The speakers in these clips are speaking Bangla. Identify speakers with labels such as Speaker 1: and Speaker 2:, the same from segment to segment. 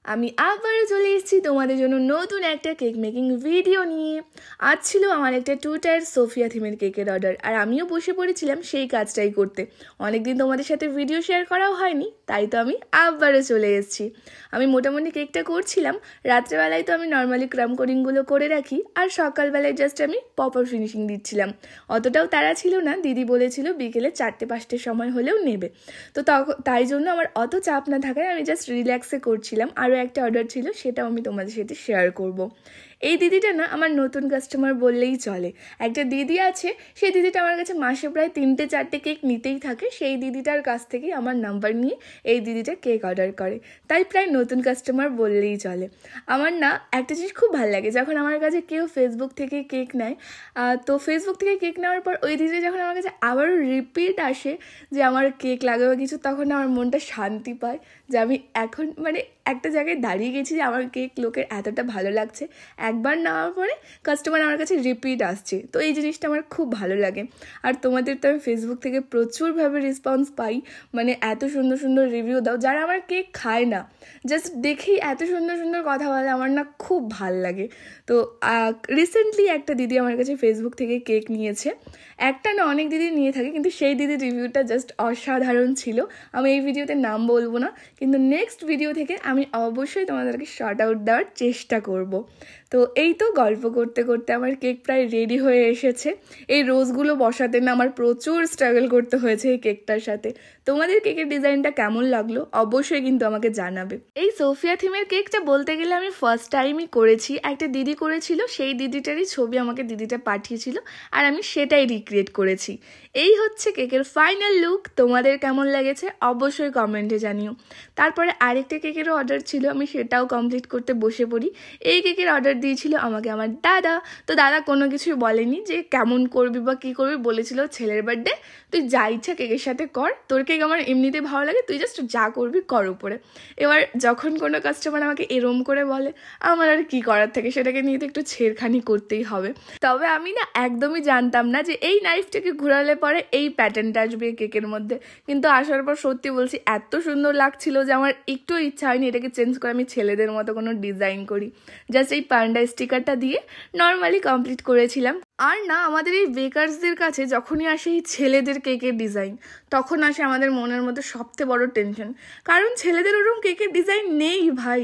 Speaker 1: আমি আবারও চলে এসেছি তোমাদের জন্য নতুন একটা কেক মেকিং ভিডিও নিয়ে। আজ ছিল আমার একটা 2 টায়ার সোফিয়া থিমের কেকের অর্ডার, আর আমিও বসে পড়েছিলাম সেই কাজটাই করতে। অনেকদিন তোমাদের সাথে ভিডিও শেয়ার করাও হয়নি, তাই তো আমি আবারও চলে এসেছি। আমি মোটামুটি কেকটা করছিলাম। রাত্রেবেলায় তো আমি নর্মালি ক্রাম কোডিংগুলো করে রাখি, আর সকালবেলায় জাস্ট আমি পপার ফিনিশিং দিচ্ছিলাম। অতটাও তাড়া ছিল না, দিদি বলেছিল বিকেলে 4টে-5টের সময় হলেও নেবে। তো তাই জন্য আমার অত চাপ না থাকায় আমি জাস্ট রিল্যাক্সে করছিলাম। আরও একটা অর্ডার ছিল, সেটাও আমি তোমাদের সাথে শেয়ার করব। এই দিদিটা না আমার নতুন কাস্টমার বললেই চলে। একটা দিদি আছে, সেই দিদিটা আমার কাছে মাসে প্রায় 3-4টে কেক নিতেই থাকে। সেই দিদিটার কাছ থেকেই আমার নাম্বার নিয়ে এই দিদিটা কেক অর্ডার করে, তাই প্রায় নতুন কাস্টমার বললেই চলে। আমার না একটা জিনিস খুব ভালো লাগে, যখন আমার কাছে কেউ ফেসবুক থেকে কেক নেয়, তো ফেসবুক থেকে কেক নেওয়ার পর ওই দিদিটা যখন আমার কাছে আবারও রিপিট আসে যে আমার কেক লাগবে বা কিছু, তখন আমার মনটা শান্তি পায় যে আমি এখন একটা জায়গায় দাঁড়িয়ে গেছি যে আমার কেক লোকের এতটা ভালো লাগছে। একবার নেওয়ার পরে কাস্টমার আমার কাছে রিপিট আসছে, তো এই জিনিসটা আমার খুব ভালো লাগে। আর তোমাদের তো আমি ফেসবুক থেকে প্রচুরভাবে রেসপন্স পাই, এত সুন্দর সুন্দর রিভিউ দাও। যারা আমার কেক খায় না, জাস্ট দেখেই এত সুন্দর সুন্দর কথা বলে, আমার না খুব ভাল লাগে। তো রিসেন্টলি একটা দিদি আমার কাছে ফেসবুক থেকে কেক নিয়েছে। একটা না, অনেক দিদি নিয়ে থাকে, কিন্তু সেই দিদির রিভিউটা জাস্ট অসাধারণ ছিল। আমি এই ভিডিওতে নাম বলবো না, কিন্তু নেক্সট ভিডিও থেকে আমি অবশ্যই তোমাদেরকে শর্ট আউট দেওয়ার চেষ্টা করব। তো এই তো গল্প করতে করতে আমার কেক প্রায় রেডি হয়ে এসেছে। এই রোজগুলো বসাতে না আমার প্রচুর স্ট্রাগল করতে হয়েছে এই কেকটার সাথে। তোমাদের কেকের ডিজাইনটা কেমন লাগলো অবশ্যই কিন্তু আমাকে জানাবে। এই সোফিয়া থিমের কেকটা বলতে গেলে আমি ফার্স্ট টাইমই করেছি। একটা দিদি করেছিল, সেই দিদিটারই ছবি আমাকে দিদিটা পাঠিয়েছিল, আর আমি সেটাই রিক্রিয়েট করেছি। এই হচ্ছে কেকের ফাইনাল লুক। তোমাদের কেমন লেগেছে অবশ্যই কমেন্টে জানিও। তারপরে আরেকটা কেকেরও অর্ডার ছিল, আমি সেটাও কমপ্লিট করতে বসে পড়ি। এই কেকের অর্ডার দিয়েছিল আমাকে আমার দাদা। তো দাদা কোনো কিছুই বলেনি যে কেমন করবি বা কী করবি, বলেছিল ছেলের বার্থডে, তুই যা ইচ্ছা কেকের সাথে কর, তোর কেক আমার এমনিতে ভালো লাগে, তুই জাস্ট যা করবি কর উপরে। এবার যখন কোনো কাস্টমার আমাকে এরম করে বলে, আমার আর কি করার থাকে, সেটাকে নিয়ে তো একটু ছেড়খানি করতেই হবে। তবে আমি না একদমই জানতাম না যে এই নাইফটাকে ঘোরালে পরে এই প্যাটার্নটা আসবে কেকের মধ্যে, কিন্তু আসার পর সত্যি বলছি এত সুন্দর লাগছিল যে আমার একটু ইচ্ছা হয়নি এটাকে চেঞ্জ করে আমি ছেলেদের মতো কোনো ডিজাইন করি। জাস্ট এই পান্ডা স্টিকারটা দিয়ে নর্মালি কমপ্লিট করেছিলাম। আর না, আমাদের এই বেকারসদের কাছে যখনই আসে এই ছেলেদের কেকের ডিজাইন, তখন আসে আমাদের মনের মধ্যে সবচেয়ে বড় টেনশন, কারণ ছেলেদের ওরকম কেকের ডিজাইন নেই ভাই।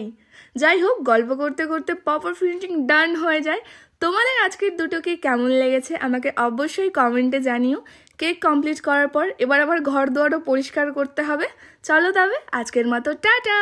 Speaker 1: যাই হোক, গল্প করতে করতে পপার ফিনিশিং ডান হয়ে যায়। তোমাদের আজকের দুটো কেক কেমন লেগেছে আমাকে অবশ্যই কমেন্টে জানিও। কেক কমপ্লিট করার পর এবার আবার ঘর দুয়ারও পরিষ্কার করতে হবে। চলো তবে আজকের মতো টাটা।